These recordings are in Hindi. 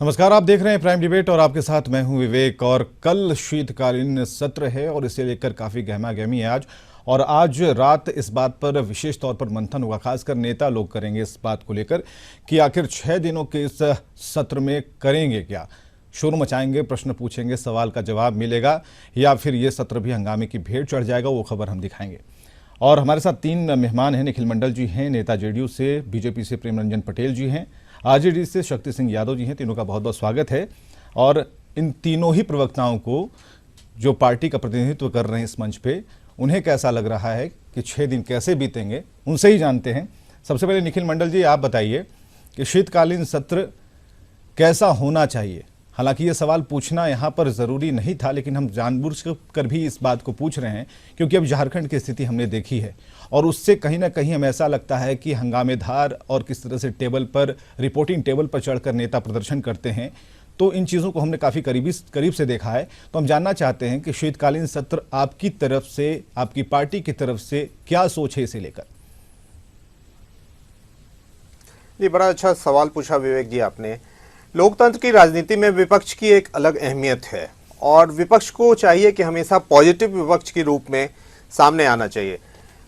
नमस्कार, आप देख रहे हैं प्राइम डिबेट और आपके साथ मैं हूं विवेक। और कल शीतकालीन सत्र है और इसे लेकर काफ़ी गहमा-गहमी है आज। और आज रात इस बात पर विशेष तौर पर मंथन होगा, खासकर नेता लोग करेंगे इस बात को लेकर कि आखिर 6 दिनों के इस सत्र में करेंगे क्या। शोर मचाएंगे, प्रश्न पूछेंगे, सवाल का जवाब मिलेगा, या फिर ये सत्र भी हंगामे की भेंट चढ़ जाएगा, वो खबर हम दिखाएंगे। और हमारे साथ 3 मेहमान हैं। निखिल मंडल जी हैं, नेता जेडीयू से, बीजेपी से प्रेम रंजन पटेल जी हैं, आरजेडी से शक्ति सिंह यादव जी हैं। तीनों का बहुत बहुत स्वागत है। और इन तीनों ही प्रवक्ताओं को जो पार्टी का प्रतिनिधित्व कर रहे हैं इस मंच पे, उन्हें कैसा लग रहा है कि 6 दिन कैसे बीतेंगे, उनसे ही जानते हैं। सबसे पहले निखिल मंडल जी, आप बताइए कि शीतकालीन सत्र कैसा होना चाहिए। हालांकि ये सवाल पूछना यहाँ पर ज़रूरी नहीं था, लेकिन हम जानबूझकर भी इस बात को पूछ रहे हैं क्योंकि अब झारखंड की स्थिति हमने देखी है और उससे कहीं ना कहीं हमें ऐसा लगता है कि हंगामेदार और किस तरह से टेबल पर, रिपोर्टिंग टेबल पर चढ़कर नेता प्रदर्शन करते हैं, तो इन चीज़ों को हमने काफ़ी करीब से देखा है। तो हम जानना चाहते हैं कि शीतकालीन सत्र आपकी तरफ से, आपकी पार्टी की तरफ से क्या सोच है इसे लेकर। जी, बड़ा अच्छा सवाल पूछा विवेक जी आपने। लोकतंत्र की राजनीति में विपक्ष की एक अलग अहमियत है और विपक्ष को चाहिए कि हमेशा पॉजिटिव विपक्ष के रूप में सामने आना चाहिए।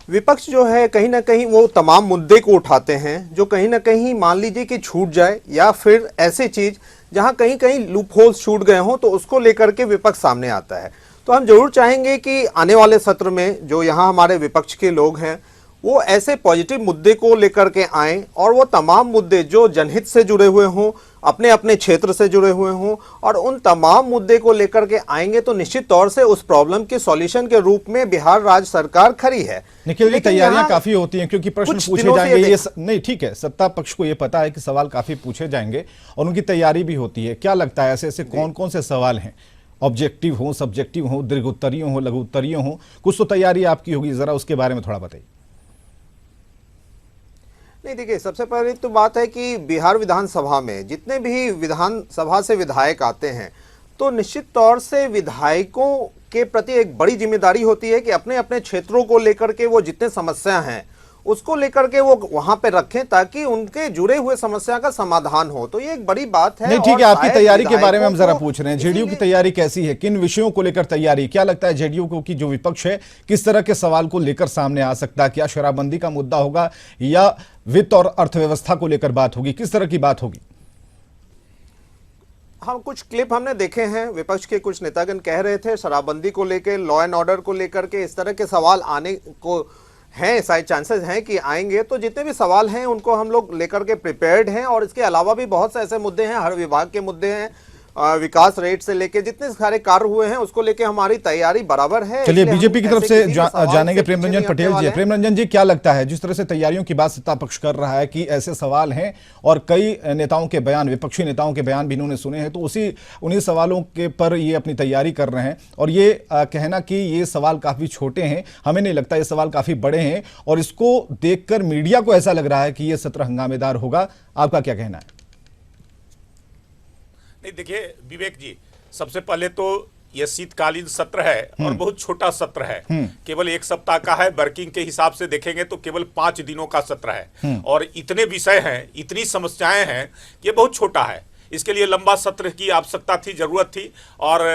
विपक्ष जो है कहीं ना कहीं वो तमाम मुद्दे को उठाते हैं जो कहीं ना कहीं मान लीजिए कि छूट जाए या फिर ऐसे चीज़ जहां कहीं कहीं लूप होल्स छूट गए हों, तो उसको लेकर के विपक्ष सामने आता है। तो हम जरूर चाहेंगे कि आने वाले सत्र में जो यहाँ हमारे विपक्ष के लोग हैं वो ऐसे पॉजिटिव मुद्दे को लेकर के आएं और वो तमाम मुद्दे जो जनहित से जुड़े हुए हों, अपने अपने क्षेत्र से जुड़े हुए हों, और उन तमाम मुद्दे को लेकर के आएंगे तो निश्चित तौर से उस प्रॉब्लम के सॉल्यूशन के रूप में बिहार राज्य सरकार खड़ी है। निखिल जी, तैयारियां काफी होती हैं क्योंकि प्रश्न पूछे जाएंगे। ये नहीं, ठीक है, सत्ता पक्ष को ये पता है कि सवाल काफी पूछे जाएंगे और उनकी तैयारी भी होती है। क्या लगता है ऐसे कौन कौन से सवाल हैं? ऑब्जेक्टिव हो, सब्जेक्टिव हो, दीर्घ उत्तरीय हो, लघु उत्तरीय हो, कुछ तो तैयारी आपकी होगी, जरा उसके बारे में थोड़ा बताइए। नहीं, देखिए, सबसे पहले तो बात है कि बिहार विधानसभा में जितने भी विधानसभा से विधायक आते हैं तो निश्चित तौर से विधायकों के प्रति एक बड़ी जिम्मेदारी होती है कि अपने अपने क्षेत्रों को लेकर के वो जितने समस्या हैं उसको लेकर के वो वहां पे रखें ताकि उनके जुड़े हुए समस्या का समाधान हो। तो ये एक बड़ी बात है। नहीं, ठीक है, आपकी तैयारी के बारे में हम जरा पूछ रहे हैं। जेडीयू की तैयारी कैसी है, किन विषयों को लेकर तैयारी? क्या लगता है जेडीयू को कि जो विपक्ष है किस तरह के सवाल को लेकर सामने आ सकता है? क्या शराबबंदी का मुद्दा होगा या वित्त और अर्थव्यवस्था को लेकर बात होगी? किस तरह की बात होगी? हाँ, कुछ क्लिप हमने देखे हैं, विपक्ष के कुछ नेतागण कह रहे थे शराबबंदी को लेकर, लॉ एंड ऑर्डर को लेकर के इस तरह के सवाल आने को हैं, शायद चांसेस हैं कि आएंगे। तो जितने भी सवाल हैं उनको हम लोग लेकर के प्रिपेयर्ड हैं और इसके अलावा भी बहुत से ऐसे मुद्दे हैं, हर विभाग के मुद्दे हैं, विकास रेट से लेके जितने सारे कार्य हुए हैं उसको लेके हमारी तैयारी बराबर है। चलिए, बीजेपी की तरफ से जानेंगे प्रेम रंजन पटेल जी। प्रेम रंजन जी, क्या लगता है जिस तरह से तैयारियों की बात सत्ता पक्ष कर रहा है कि ऐसे सवाल हैं और कई नेताओं के बयान, विपक्षी नेताओं के बयान भी इन्होंने सुने हैं, तो उन्हीं सवालों के पर ये अपनी तैयारी कर रहे हैं और ये कहना कि ये सवाल काफी छोटे हैं, हमें नहीं लगता, ये सवाल काफी बड़े हैं और इसको देखकर मीडिया को ऐसा लग रहा है कि ये सत्र हंगामेदार होगा। आपका क्या कहना है? नहीं, देखिए विवेक जी, सबसे पहले तो यह शीतकालीन सत्र है और बहुत छोटा सत्र है, केवल 1 सप्ताह का है। वर्किंग के हिसाब से देखेंगे तो केवल 5 दिनों का सत्र है और इतने विषय हैं, इतनी समस्याएं हैं, ये बहुत छोटा है। इसके लिए लंबा सत्र की आवश्यकता थी, जरूरत थी और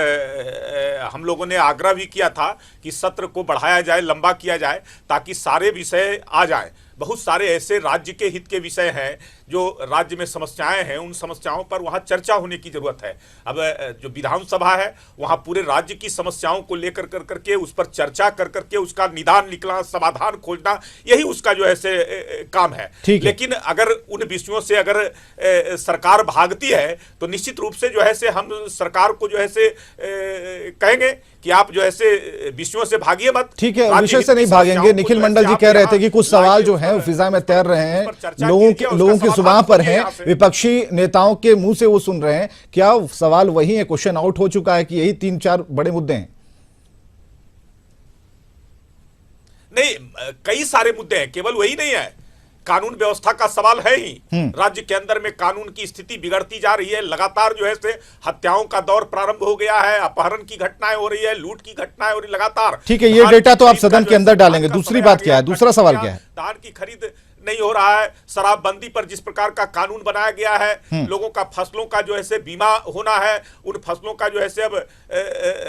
हम लोगों ने आग्रह भी किया था कि सत्र को बढ़ाया जाए, लंबा किया जाए ताकि सारे विषय आ जाएं। बहुत सारे ऐसे राज्य के हित के विषय हैं जो राज्य में समस्याएं हैं, उन समस्याओं पर वहाँ चर्चा होने की जरूरत है। अब जो विधानसभा है वहाँ पूरे राज्य की समस्याओं को लेकर करके उस पर चर्चा करके उसका निदान निकलना, समाधान खोजना, यही उसका जो है से काम है। लेकिन अगर उन विषयों से अगर सरकार भागती है तो निश्चित रूप से जो है से हम सरकार को जो है से कहेंगे कि आप जो है से विषयों से भागिए मत। ठीक है, विषय से नहीं भागेंगे। निखिल मंडल जी कह रहे थे कि कुछ सवाल जो है फिजा में तैर रहे हैं, लोगों की जुबान पर हैं, विपक्षी नेताओं के मुंह से वो सुन रहे हैं। क्या सवाल वही है, क्वेश्चन आउट हो चुका है कि यही 3-4 बड़े मुद्दे हैं? नहीं, कई सारे मुद्दे हैं, केवल वही नहीं है। कानून व्यवस्था का सवाल है ही। राज्य के अंदर में कानून की स्थिति बिगड़ती जा रही है, लगातार जो है से हत्याओं का दौर प्रारंभ हो गया है, अपहरण की घटनाएं हो रही है, लूट की घटनाएं हो रही लगातार। ठीक है, ये डेटा तो आप सदन के अंदर डालेंगे। दूसरी बात क्या है, दूसरा सवाल क्या है? धान की खरीद नहीं हो रहा है, शराबबंदी पर जिस प्रकार का कानून बनाया गया है, लोगों का फसलों का जो है से बीमा होना है, उन फसलों का जो है से अब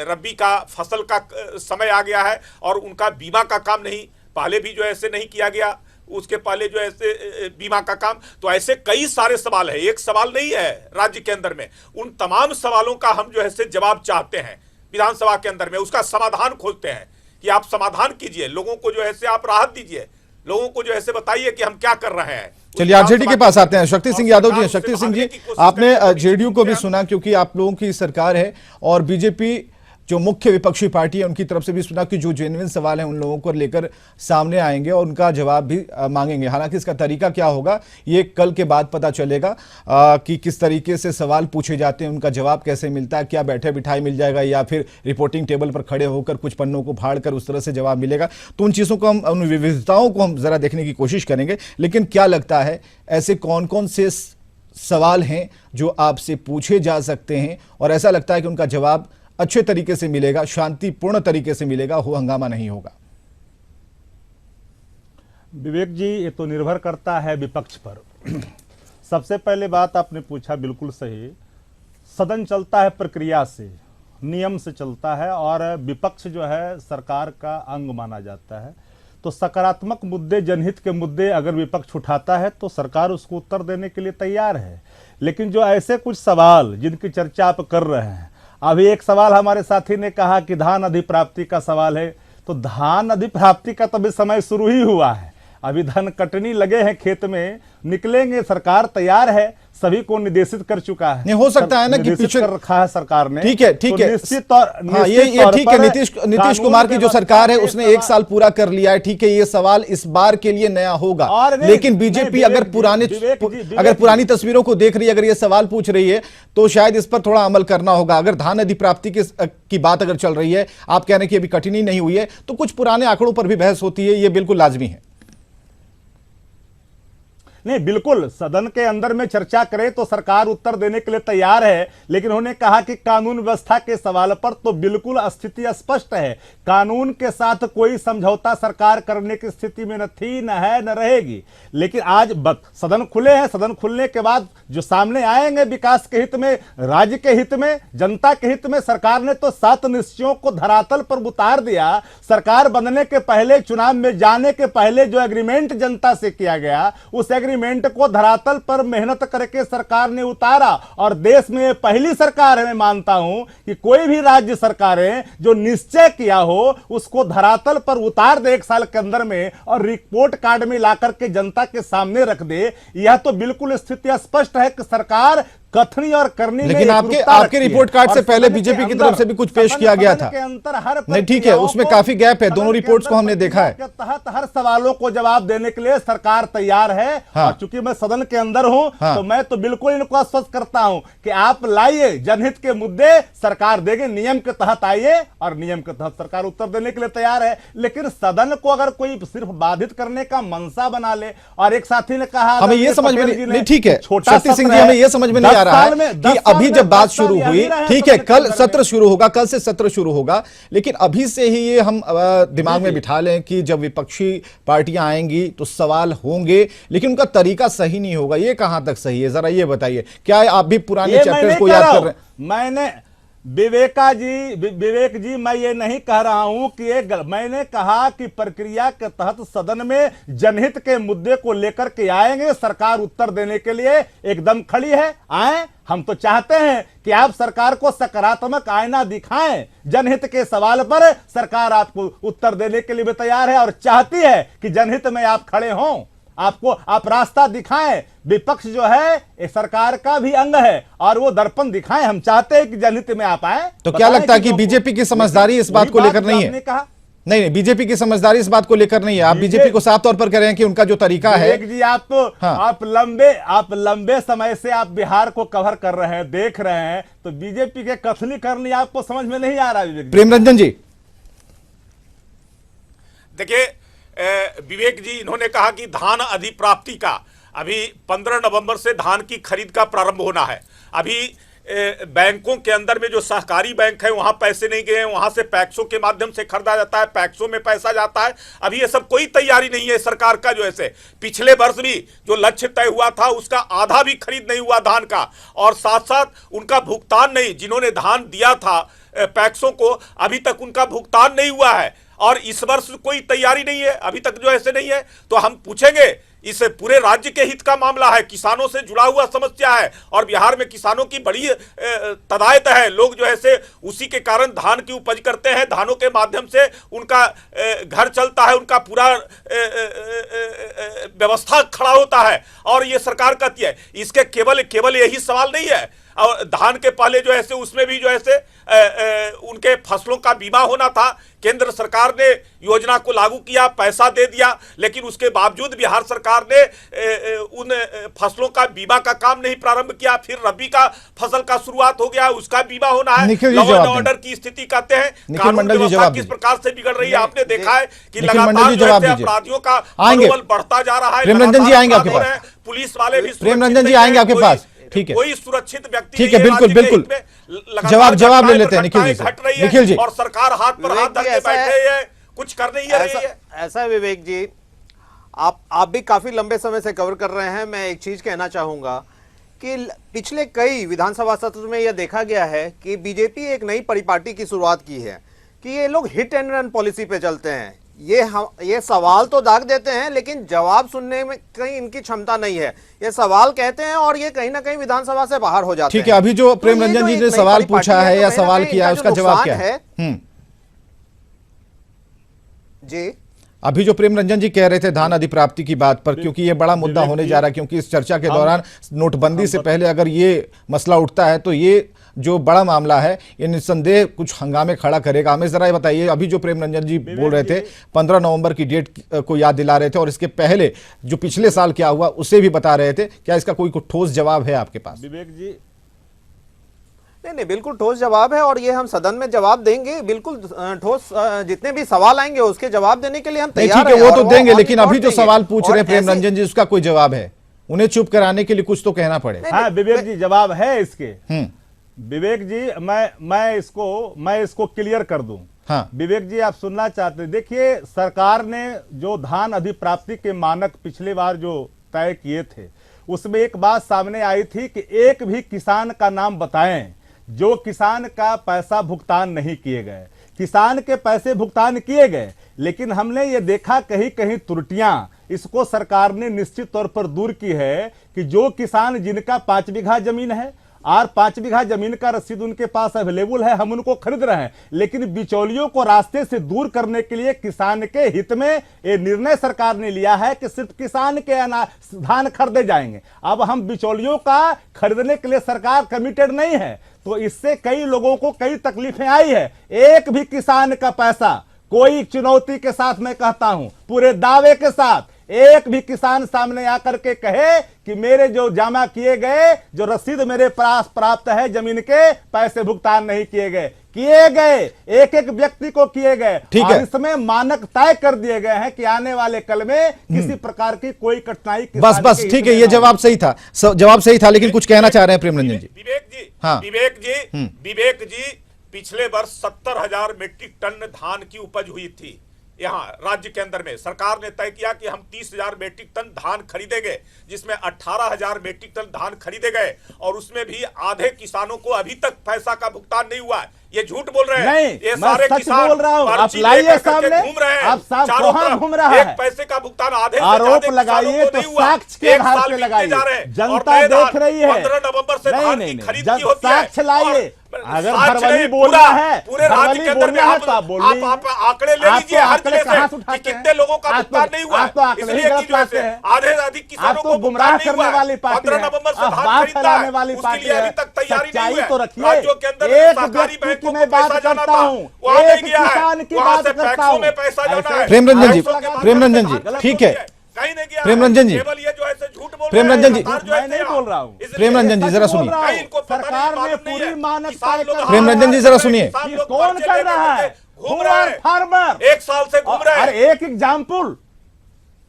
रबी का फसल का समय आ गया है और उनका बीमा का काम नहीं, पहले भी जो है से नहीं किया गया, उसके पहले जो है बीमा का काम। तो ऐसे कई सारे सवाल है, एक सवाल नहीं है राज्य के अंदर में। उन तमाम सवालों का हम जो है जवाब चाहते हैं विधानसभा के अंदर में, उसका समाधान खोजते हैं कि आप समाधान कीजिए, लोगों को जो है आप राहत दीजिए, लोगों को जो है बताइए कि हम क्या कर रहे हैं। चलिए आरजेडी के पास आते हैं। शक्ति सिंह यादव जी, शक्ति सिंह जी, आपने जेडीयू को भी सुना क्योंकि आप लोगों की सरकार है, और बीजेपी जो मुख्य विपक्षी पार्टी है उनकी तरफ से भी सुना कि जो जेन्युइन सवाल है उन लोगों को लेकर सामने आएंगे और उनका जवाब भी मांगेंगे। हालांकि इसका तरीका क्या होगा ये कल के बाद पता चलेगा कि किस तरीके से सवाल पूछे जाते हैं, उनका जवाब कैसे मिलता है, क्या बैठे बिठाए मिल जाएगा या फिर रिपोर्टिंग टेबल पर खड़े होकर कुछ पन्नों को फाड़ कर उस तरह से जवाब मिलेगा। तो उन चीज़ों को हम, उन विविधताओं को हम जरा देखने की कोशिश करेंगे। लेकिन क्या लगता है ऐसे कौन कौन से सवाल हैं जो आपसे पूछे जा सकते हैं और ऐसा लगता है कि उनका जवाब अच्छे तरीके से मिलेगा, शांतिपूर्ण तरीके से मिलेगा, हो हंगामा नहीं होगा? विवेक जी, ये तो निर्भर करता है विपक्ष पर। सबसे पहले बात आपने पूछा बिल्कुल सही, सदन चलता है प्रक्रिया से, नियम से चलता है और विपक्ष जो है सरकार का अंग माना जाता है। तो सकारात्मक मुद्दे, जनहित के मुद्दे अगर विपक्ष उठाता है तो सरकार उसको उत्तर देने के लिए तैयार है। लेकिन जो ऐसे कुछ सवाल जिनकी चर्चा आप कर रहे हैं, अभी एक सवाल हमारे साथी ने कहा कि धान अधिप्राप्ति का सवाल है, तो धान अधिप्राप्ति का तभी समय शुरू ही हुआ है, अभी धान कटनी लगे हैं, खेत में निकलेंगे, सरकार तैयार है, सभी को निर्देशित कर चुका है। नहीं हो सकता है ना कि पीछे कर रखा है सरकार ने। ठीक है, ठीक है, निश्चित तौर हाँ, ये ठीक है। नीतीश कुमार की जो सरकार है उसने 1 साल पूरा कर लिया है, ठीक है, ये सवाल इस बार के लिए नया होगा। लेकिन बीजेपी अगर पुरानी तस्वीरों को देख रही है, अगर ये सवाल पूछ रही है तो शायद इस पर थोड़ा अमल करना होगा। अगर धान अधिप्राप्ति की बात अगर चल रही है, आप कह रहे हैं कि अभी कटनी नहीं हुई है, तो कुछ पुराने आंकड़ों पर भी बहस होती है, ये बिल्कुल लाजमी है। नहीं, बिल्कुल सदन के अंदर में चर्चा करे तो सरकार उत्तर देने के लिए तैयार है। लेकिन उन्होंने कहा कि कानून व्यवस्था के सवाल पर तो बिल्कुल स्थिति स्पष्ट है, कानून के साथ कोई समझौता सरकार करने की स्थिति में न थी, न है, न रहेगी। लेकिन आज सदन खुले हैं, सदन खुलने के बाद जो सामने आएंगे विकास के हित में, राज्य के हित में, जनता के हित में, सरकार ने तो 7 निश्चयों को धरातल पर उतार दिया। सरकार बनने के पहले, चुनाव में जाने के पहले जो एग्रीमेंट जनता से किया गया, उस एग्रीमेंट को धरातल पर मेहनत करके सरकार ने उतारा। और देश में पहली सरकार है, मैं मानता हूं कि कोई भी राज्य सरकारें जो निश्चय किया हो उसको धरातल पर उतार दे 1 साल के अंदर में और रिपोर्ट कार्ड में लाकर के जनता के सामने रख दे। यह तो बिल्कुल स्थिति स्पष्ट है कि सरकार कथनी और करनी। लेकिन आपके रिपोर्ट कार्ड से पहले बीजेपी की तरफ से भी कुछ पेश किया गया था। नहीं, ठीक है, उसमें काफी गैप है, दोनों रिपोर्ट्स को हमने देखा है। तहत हर सवालों को जवाब देने के लिए सरकार तैयार है। हाँ। और चूंकि मैं सदन के अंदर हूं, हाँ। तो मैं तो बिल्कुल इनको आश्वस्त करता हूं कि आप लाइए, जनहित के मुद्दे सरकार देगी, नियम के तहत आइए और नियम के तहत सरकार उत्तर देने के लिए तैयार है। लेकिन सदन को अगर कोई सिर्फ बाधित करने का मनसा बना ले, और एक साथी ने कहा हमें ये समझ में नहीं, ठीक है, छोटा शक्ति सिंह जी, हमें ये समझ में नहीं आ रहा है कि अभी जब बात शुरू हुई, ठीक है, कल सत्र शुरू होगा, कल से सत्र शुरू होगा, लेकिन अभी से ही ये हम दिमाग में बिठा लें कि जब विपक्षी पार्टियां आएंगी तो सवाल होंगे, लेकिन उनका तरीका सही नहीं होगा। ये कहां तक सही है, जरा ये बताइए। क्या आप भी पुराने चैप्टर्स को याद कर रहे हैं? मैंने विवेक जी, मैं ये नहीं कह रहा हूं कि मैंने कहा कि प्रक्रिया के तहत सदन में जनहित के मुद्दे को लेकर के आएंगे, सरकार उत्तर देने के लिए एकदम खड़ी है। आए, हम तो चाहते हैं कि आप सरकार को सकारात्मक आईना दिखाएं, जनहित के सवाल पर सरकार आपको उत्तर देने के लिए भी तैयार है और चाहती है कि जनहित में आप खड़े हों, आप रास्ता दिखाएं। विपक्ष जो है एक सरकार का भी अंग है और वो दर्पण दिखाएं। हम चाहते हैं कि जनहित में आप आए। तो क्या लगता है कि बीजेपी की समझदारी इस बात को लेकर नहीं है? कहा नहीं, बीजेपी की समझदारी इस बात को लेकर नहीं है। आप बीजेपी को साफ तौर पर कह रहे हैं कि उनका जो तरीका है। जी, आप तो हाँ। आप लंबे समय से आप बिहार को कवर कर रहे हैं, देख रहे हैं, तो बीजेपी के कथनी करनी आपको समझ में नहीं आ रहा। प्रेम रंजन जी, देखिए विवेक जी, इन्होंने कहा कि धान अधिप्राप्ति का अभी 15 नवंबर से धान की खरीद का प्रारंभ होना है। अभी बैंकों के अंदर में जो सहकारी बैंक है वहां पैसे नहीं गए हैं, वहां से पैक्सों के माध्यम से खरीदा जाता है, पैक्सों में पैसा जाता है। अभी ये सब कोई तैयारी नहीं है सरकार का। जो ऐसे पिछले वर्ष भी जो लक्ष्य तय हुआ था उसका आधा भी खरीद नहीं हुआ धान का, और साथ साथ उनका भुगतान नहीं, जिन्होंने धान दिया था पैक्सों को अभी तक उनका भुगतान नहीं हुआ है, और इस वर्ष कोई तैयारी नहीं है अभी तक जो ऐसे नहीं है। तो हम पूछेंगे, इस पूरे राज्य के हित का मामला है, किसानों से जुड़ा हुआ समस्या है, और बिहार में किसानों की बड़ी तदायत है। लोग जो है से उसी के कारण धान की उपज करते हैं, धानों के माध्यम से उनका घर चलता है, उनका पूरा व्यवस्था खड़ा होता है, और ये सरकार कहती है। इसके केवल यही सवाल नहीं है, और धान के पहले जो है उसमें भी जो है उनके फसलों का बीमा होना था। केंद्र सरकार ने योजना को लागू किया, पैसा दे दिया, लेकिन उसके बावजूद बिहार सरकार ने उन फसलों का बीमा का काम नहीं प्रारंभ किया। फिर रबी का फसल का शुरुआत हो गया, उसका बीमा होना है। लॉ एंड ऑर्डर की स्थिति कहते हैं, कानून व्यवस्था किस प्रकार से बिगड़ रही है आपने देखा है कि लगातार जो है अपराधियों का मनोबल बढ़ता जा रहा है। प्रेमरंजन जी आएंगे आपके पास, पुलिस वाले भी, प्रेमरंजन जी आएंगे आपके पास, ठीक है, कोई सुरक्षित व्यक्ति ठीक है, बिल्कुल बिल्कुल जवाब ले लेते हैं निखिल जी से। निखिल जी, और सरकार हाथ पर हाथ धर के बैठे है, कुछ कर नहीं रही है। ऐसा विवेक जी, आप भी काफी लंबे समय से कवर कर रहे हैं। मैं एक चीज कहना चाहूंगा कि पिछले कई विधानसभा सत्र में यह देखा गया है कि बीजेपी एक नई परिपाटी की शुरुआत की है कि ये लोग हिट एंड रन पॉलिसी पे चलते हैं। ये सवाल तो दाग देते हैं, लेकिन जवाब सुनने में कहीं इनकी क्षमता नहीं है। ये सवाल कहते हैं और ये कहीं ना कहीं विधानसभा से बाहर हो जाते हैं। ठीक है, अभी जो प्रेमरंजन जी ने सवाल पूछा है या सवाल किया है उसका जवाब क्या है? जी, अभी जो प्रेमरंजन जी कह रहे थे धान अधिप्राप्ति की बात पर, क्योंकि ये बड़ा मुद्दा होने जा रहा है, क्योंकि इस चर्चा के दौरान नोटबंदी से पहले अगर ये मसला उठता है तो ये जो बड़ा मामला है ये निस्संदेह कुछ हंगामे खड़ा करेगा। हमें जरा ये बताइए, अभी जो प्रेमरंजन जी बोल रहे थे 15 नवंबर की डेट को याद दिला रहे थे, और इसके पहले जो पिछले साल क्या हुआ उसे भी बता रहे थे, क्या इसका कोई ठोस जवाब है आपके पास? विवेक जी, नहीं, बिल्कुल ठोस जवाब है, और ये हम सदन में जवाब देंगे। बिल्कुल ठोस जितने भी सवाल आएंगे उसके जवाब देने के लिए हम तैयार हैं। वो तो देंगे, लेकिन अभी जो सवाल पूछ रहे हैं प्रेमरंजन जी उसका कोई जवाब है? उन्हें चुप कराने के लिए कुछ तो कहना पड़े। हाँ विवेक जी, जवाब है इसके। विवेक जी, मैं इसको क्लियर कर दूं। हाँ। विवेक जी, आप सुनना चाहते हैं? देखिए, सरकार ने जो धान अधिप्राप्ति के मानक पिछले बार जो तय किए थे उसमें एक बात सामने आई थी कि एक भी किसान का नाम बताएं जो किसान का पैसा भुगतान नहीं किए गए। किसान के पैसे भुगतान किए गए, लेकिन हमने ये देखा कहीं कहीं त्रुटियां, इसको सरकार ने निश्चित तौर पर दूर की है कि जो किसान जिनका 5 बीघा जमीन है और 5 बीघा जमीन का रसीद उनके पास अवेलेबल है, हम उनको खरीद रहे हैं, लेकिन बिचौलियों को रास्ते से दूर करने के लिए किसान के हित में ये निर्णय सरकार ने लिया है कि सिर्फ किसान के धान खरीदे जाएंगे। अब हम बिचौलियों का खरीदने के लिए सरकार कमिटेड नहीं है, तो इससे कई लोगों को कई तकलीफें आई है। एक भी किसान का पैसा, कोई चुनौती के साथ मैं कहता हूं, पूरे दावे के साथ, एक भी किसान सामने आकर के कहे कि मेरे जो जमा किए गए जो रसीद मेरे पास प्राप्त है जमीन के, पैसे भुगतान नहीं किए गए। किए गए, एक एक व्यक्ति को किए गए, और इसमें मानक तय कर दिए गए हैं कि आने वाले कल में किसी प्रकार की कोई कठिनाई। बस ठीक है, ये जवाब सही था, जवाब सही था, लेकिन कुछ कहना चाह रहे हैं प्रेमरंजन जी? विवेक जी, पिछले वर्ष 70,000 मीट्रिक टन धान की उपज हुई थी यहाँ राज्य के अंदर में। सरकार ने तय किया कि हम 30,000 मीट्रिक टन धान खरीदेंगे, जिसमें 18,000 मीट्रिक टन धान खरीदे गए, और उसमें भी आधे किसानों को अभी तक पैसा का भुगतान नहीं हुआ है। ये झूठ बोल रहे हैं। ये सारे किसान बोल रहा हूं, आप लाइए सामने, घूम रहे हैं, आप चारों तरफ घूम रहा है। एक पैसे का भुगतान आधे आरोप लगाइए तो साक्ष्य के आधार पे लगाइए, जनता देख रही है। 15 नवंबर से धान की खरीद की होती है, साक्ष्य लाइए। अगर भरवली बोलना है, पूरे राज्य के अंदर में आप आंकड़े ले लीजिए हर जिले से कि कितने लोगों का भुगतान नहीं हुआ, इसलिए कि जो है आधे अधिक किसानों को गुमराह करने वाली पार्टी, 15 नवंबर से धान खरीदने वाली पार्टी है, अभी तक तैयारी नहीं हुई है। तो रखिए, राज्यों के अंदर सहकारी बैंकों को पैसा जाना था, वहां नहीं गया है, वहां से पैक्सों में पैसा जाना है। प्रेमरंजन जी, ठीक है, प्रेमरंजन जी, प्रेमरंजन जी, मैं नहीं बोल रहा हूँ। प्रेमरंजन जी जरा सुनिए, सरकार ने पूरी मानक तय कर, प्रेमरंजन जी जरा सुनिए, कौन कर रहा है? घूम रहा है, फार्मर 1 साल से घूम रहे हैं।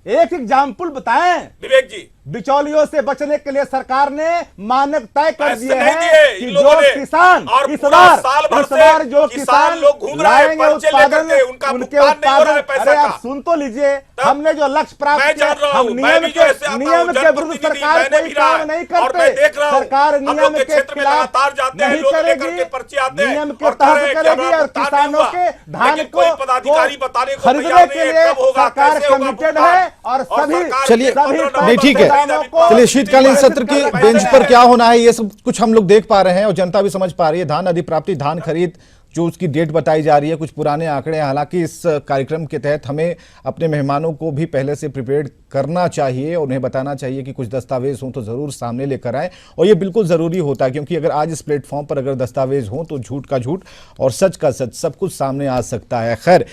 एक एग्जाम्पल बताएं विवेक जी। बिचौलियों से बचने के लिए सरकार ने मानक तय कर पैसे दिए नहीं हैं दिए कि इन जो लोगों ने। किसान और इस पूरा साल भर से बार जो किसान लोग घूम रहे हैं लाएंगे पर्चे उत्पादन, लेकर के, उनका उनके भुगतान नहीं हो रहा है उत्पादन, पैसा अरे आप का। सुन तो लीजिए, हमने जो लक्ष्य प्राप्त मैं किया, जान रहा हम हूं, मैं नियम भी जो ऐसे आता हूं, के विरुद्ध जनप्रतिनिधि सरकार मैंने कोई भी रहा काम है। नहीं और करते। मैं देख रहा हूं, सरकार हम लोग नियम के के क्षेत्र में खिलाफ लगातार जाते हैं, नहीं लोग लेकर करेगी, के पर्चे आते हैं नियम के और कह तहत रहे हैं कि करेगी हमारा और भुगतान नहीं किसानों हुआ। के धान लेकिन को कोई पदाधिकारी बताने को खरीदने तैयार के नहीं है, लिए कब होगा, सरकार कैसे होगा कमिटेड भुगतान। है और सभी सरकार चलिए, के 15 नहीं ठीक है, नवंबर से चलिए शीतकालीन सत्र की पैसे बेंच पर है। क्या होना है ये सब कुछ हम लोग देख पा रहे हैं और जनता भी समझ पा रही है। धान अधिप्राप्ति, धान खरीद जो उसकी डेट बताई जा रही है, कुछ पुराने आंकड़े हैं। हालांकि इस कार्यक्रम के तहत हमें अपने मेहमानों को भी पहले से प्रिपेयर करना चाहिए और उन्हें बताना चाहिए कि कुछ दस्तावेज हों तो जरूर सामने लेकर आए, और ये बिल्कुल जरूरी होता है क्योंकि अगर आज इस प्लेटफॉर्म पर अगर दस्तावेज हों तो झूठ का झूठ और सच का सच सब कुछ सामने आ सकता है। खैर,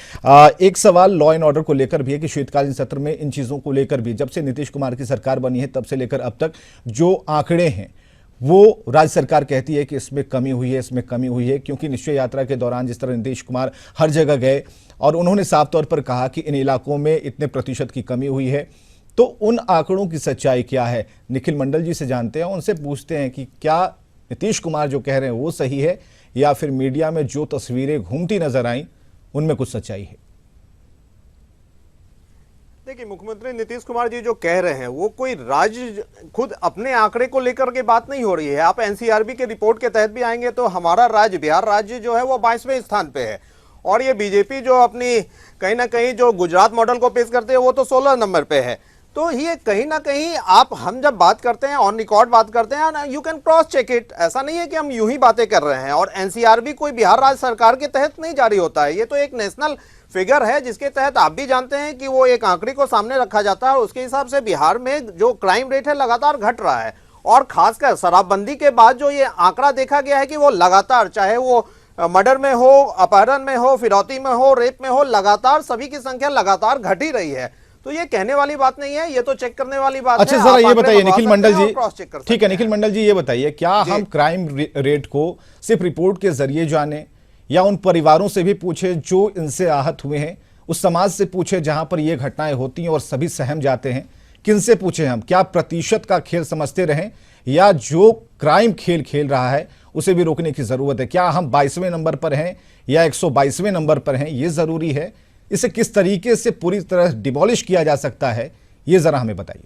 एक सवाल लॉ एंड ऑर्डर को लेकर भी है कि शीतकालीन सत्र में इन चीजों को लेकर भी जब से नीतीश कुमार की सरकार बनी है तब से लेकर अब तक जो आंकड़े हैं वो राज्य सरकार कहती है कि इसमें कमी हुई है, इसमें कमी हुई है, क्योंकि निश्चय यात्रा के दौरान जिस तरह नीतीश कुमार हर जगह गए और उन्होंने साफ तौर पर कहा कि इन इलाकों में इतने प्रतिशत की कमी हुई है, तो उन आंकड़ों की सच्चाई क्या है? निखिल मंडल जी से जानते हैं, उनसे पूछते हैं कि क्या नीतीश कुमार जो कह रहे हैं वो सही है या फिर मीडिया में जो तस्वीरें घूमती नजर आई उनमें कुछ सच्चाई है। देखिए, मुख्यमंत्री नीतीश कुमार जी जो कह रहे हैं वो कोई राज्य खुद अपने आंकड़े को लेकर के बात नहीं हो रही है। आप एनसीआरबी के रिपोर्ट के तहत भी आएंगे तो हमारा राज्य, बिहार राज्य जो है वो 22वें स्थान पे है, और ये बीजेपी जो अपनी कहीं ना कहीं जो गुजरात मॉडल को पेश करते हैं वो तो 16 नंबर पे है। तो ये कहीं ना कहीं हम जब बात करते हैं, ऑन रिकॉर्ड बात करते हैं, you can cross check it. ऐसा नहीं है कि हम यूं ही बातें कर रहे हैं। और एनसीआरबी कोई बिहार राज्य सरकार के तहत नहीं जारी होता है, ये तो एक नेशनल फिगर है जिसके तहत आप भी जानते हैं कि वो एक आंकड़े को सामने रखा जाता है और उसके हिसाब से बिहार में जो क्राइम रेट है लगातार घट रहा है। और खासकर शराबबंदी के बाद जो ये आंकड़ा देखा गया है कि वो लगातार, चाहे वो मर्डर में हो, अपहरण में हो, फिरौती में हो, रेप में हो, लगातार सभी की संख्या लगातार घट ही रही है। तो ये कहने वाली बात नहीं है, ये तो चेक करने वाली बात अच्छा, है। जरा आप ये आंकड़े बताइए मंगवा निखिल सकते मंडल हैं और जी, क्रॉस चेक कर ठीक है सकते हैं। निखिल मंडल जी, ये बताइए क्या हम क्राइम रेट को सिर्फ रिपोर्ट के जरिए जाने या उन परिवारों से भी पूछे जो इनसे आहत हुए हैं, उस समाज से पूछे जहां पर ये घटनाएं होती हैं और सभी सहम जाते हैं? किनसे पूछे हम? क्या प्रतिशत का खेल समझते रहें या जो क्राइम खेल खेल रहा है उसे भी रोकने की जरूरत है? क्या हम 22वें नंबर पर हैं या 122वें नंबर पर हैं? ये जरूरी है। इसे किस तरीके से पूरी तरह डिमोलिश किया जा सकता है, ये जरा हमें बताइए।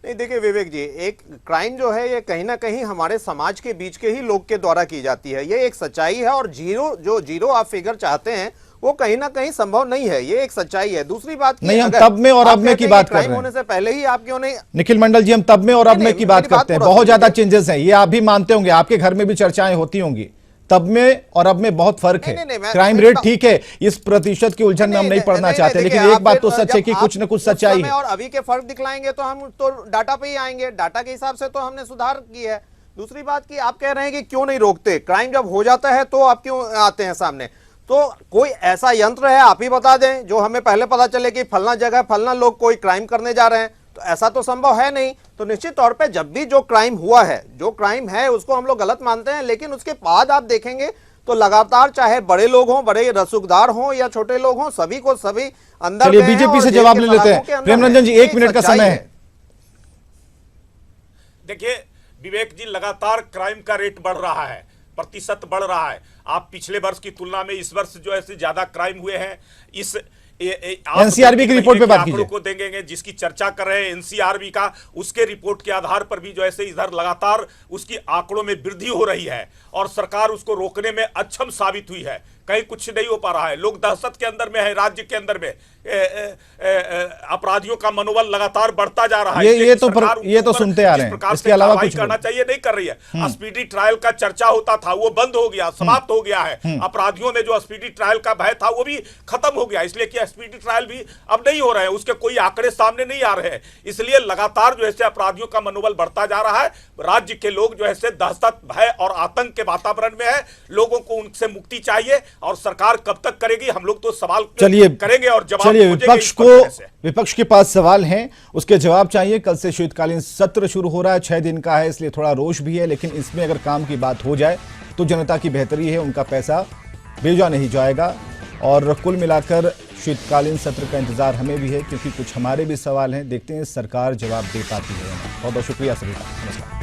नहीं, देखिए विवेक जी, एक क्राइम जो है ये कहीं ना कहीं हमारे समाज के बीच के ही लोग के द्वारा की जाती है, ये एक सच्चाई है। और जीरो आप फिगर चाहते हैं वो कहीं ना कहीं संभव नहीं है, ये एक सच्चाई है। दूसरी बात नहीं, हम तब में और अब में की बात कर रहे हैं। होने से पहले ही आप क्यों नहीं? निखिल मंडल जी, हम तब में और अब में की बात करते हैं। बहुत ज्यादा चेंजेस हैं, ये आप भी मानते होंगे, आपके घर में भी चर्चाएं होती होंगी। तब में और अब में बहुत फर्क है। क्राइम रेट ठीक है, इस प्रतिशत की उलझन में हम नहीं पड़ना चाहते, लेकिन एक बात तो सच है कि कुछ न कुछ सच्चाई है। और अभी के फर्क दिखलाएंगे तो हम तो डाटा पे ही आएंगे, डाटा के हिसाब से तो हमने सुधार की है। दूसरी बात की आप कह रहे हैं कि क्यों नहीं रोकते, क्राइम जब हो जाता है तो आप क्यों आते हैं सामने? तो कोई ऐसा यंत्र है, आप ही बता दें, जो हमें पहले पता चले कि फलना जगह फलना लोग कोई क्राइम करने जा रहे हैं। तो ऐसा तो संभव है नहीं। तो निश्चित तौर पे जब भी जो क्राइम हुआ है, जो क्राइम है उसको हम लोग गलत मानते हैं, लेकिन उसके बाद आप देखेंगे तो लगातार, चाहे बड़े लोग हों, बड़े रसूखदार हों या छोटे लोग हों, सभी को सभी अंदर चलिए बीजेपी से जवाब ले लेते हैं। प्रेम रंजन जी, 1 मिनट का समय है। देखिए विवेक जी, लगातार क्राइम का रेट बढ़ रहा है, प्रतिशत बढ़ रहा है। आप पिछले वर्ष की तुलना में इस वर्ष जो है ज्यादा क्राइम हुए हैं। इस एनसीआरबी की रिपोर्ट पे बात कीजिए। को देंगे जिसकी चर्चा कर रहे हैं एनसीआरबी का, उसके रिपोर्ट के आधार पर भी जो है इधर लगातार उसकी आंकड़ों में वृद्धि हो रही है और सरकार उसको रोकने में अक्षम साबित हुई है। कहीं कुछ नहीं हो पा रहा है, लोग दहशत के अंदर में है। राज्य के अंदर में अपराधियों का मनोबल लगातार बढ़ता जा रहा है। ये तो सुनते आ रहे हैं, इसके अलावा कुछ करना चाहिए नहीं कर रही है। स्पीडी ट्रायल का चर्चा होता था, वो बंद हो गया, समाप्त हो गया है। अपराधियों में जो स्पीडी ट्रायल का भय था वो भी खत्म हो गया, इसलिए कि स्पीडी ट्रायल भी अब नहीं हो रहे हैं, उसके कोई आंकड़े सामने नहीं आ रहे हैं। इसलिए लगातार जो है अपराधियों का मनोबल बढ़ता जा रहा है। राज्य के लोग जो है दहशत, भय और आतंक के वातावरण में है। लोगों को उनसे मुक्ति चाहिए और सरकार कब तक करेगी, हम लोग तो सवाल करेंगे और जवाब। चलिए, विपक्ष के पास सवाल हैं, उसके जवाब चाहिए। कल से शीतकालीन सत्र शुरू हो रहा है, 6 दिन का है, इसलिए थोड़ा रोष भी है, लेकिन इसमें अगर काम की बात हो जाए तो जनता की बेहतरी है, उनका पैसा भेजा नहीं जाएगा। और कुल मिलाकर शीतकालीन सत्र का इंतजार हमें भी है, क्योंकि कुछ हमारे भी सवाल हैं। देखते हैं सरकार जवाब दे पाती है। बहुत बहुत शुक्रिया सभी का। नमस्कार।